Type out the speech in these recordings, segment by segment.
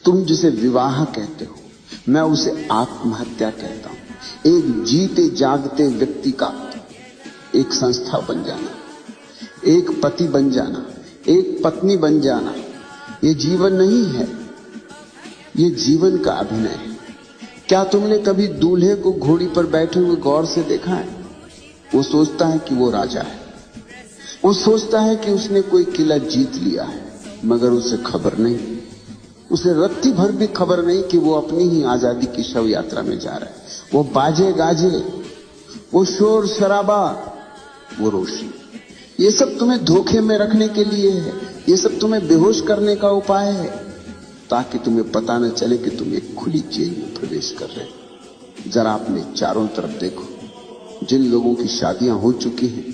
तुम जिसे विवाह कहते हो, मैं उसे आत्महत्या कहता हूं। एक जीते जागते व्यक्ति का एक संस्था बन जाना, एक पति बन जाना, एक पत्नी बन जाना, ये जीवन नहीं है, ये जीवन का अभिनय है। क्या तुमने कभी दूल्हे को घोड़ी पर बैठे हुए गौर से देखा है? वो सोचता है कि वो राजा है, वो सोचता है कि उसने कोई किला जीत लिया है, मगर उसे खबर नहीं, उसे रत्ती भर भी खबर नहीं कि वो अपनी ही आजादी की शव यात्रा में जा रहा है। वो बाजे गाजे, वो शोर शराबा, वो रोशनी, ये सब तुम्हें धोखे में रखने के लिए है, ये सब तुम्हें बेहोश करने का उपाय है, ताकि तुम्हें पता न चले कि तुम एक खुली जेल में प्रवेश कर रहे हो। जरा अपने चारों तरफ देखो, जिन लोगों की शादियां हो चुकी हैं,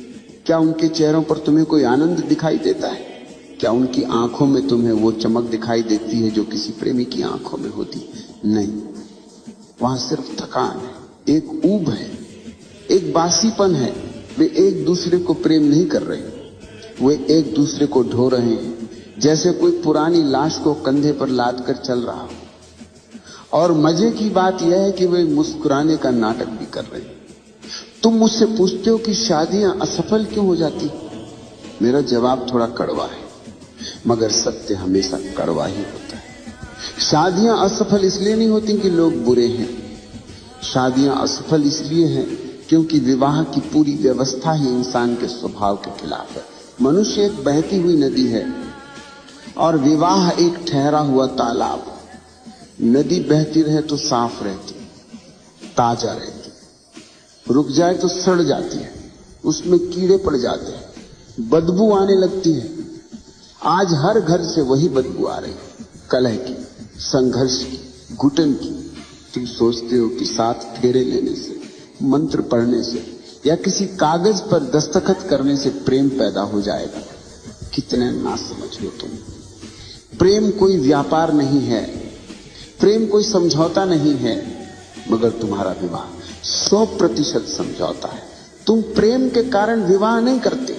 क्या उनके चेहरों पर तुम्हें कोई आनंद दिखाई देता है? क्या उनकी आंखों में तुम्हें वो चमक दिखाई देती है जो किसी प्रेमी की आंखों में होती? नहीं, वहां सिर्फ थकान है, एक ऊब है, एक बासीपन है। वे एक दूसरे को प्रेम नहीं कर रहे, वे एक दूसरे को ढो रहे हैं, जैसे कोई पुरानी लाश को कंधे पर लाद कर चल रहा हो। और मजे की बात यह है कि वे मुस्कुराने का नाटक भी कर रहे हैं। तुम मुझसे पूछते हो कि शादियां असफल क्यों हो जाती? मेरा जवाब थोड़ा कड़वा है, मगर सत्य हमेशा कड़वा ही होता है। शादियां असफल इसलिए नहीं होती कि लोग बुरे हैं, शादियां असफल इसलिए हैं क्योंकि विवाह की पूरी व्यवस्था ही इंसान के स्वभाव के खिलाफ है। मनुष्य एक बहती हुई नदी है और विवाह एक ठहरा हुआ तालाब। नदी बहती रहे तो साफ रहती, ताजा रहती, रुक जाए तो सड़ जाती है, उसमें कीड़े पड़ जाते हैं, बदबू आने लगती है। आज हर घर से वही बदबू आ रही है, कलह की, संघर्ष की, घुटन की। तुम सोचते हो कि 7 फेरे लेने से, मंत्र पढ़ने से या किसी कागज पर दस्तखत करने से प्रेम पैदा हो जाएगा। कितने नासमझ हो तुम। प्रेम कोई व्यापार नहीं है, प्रेम कोई समझौता नहीं है, मगर तुम्हारा विवाह 100% समझौता है। तुम प्रेम के कारण विवाह नहीं करते,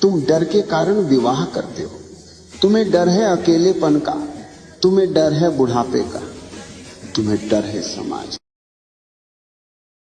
तुम डर के कारण विवाह करते हो। तुम्हें डर है अकेलेपन का, तुम्हें डर है बुढ़ापे का, तुम्हें डर है समाज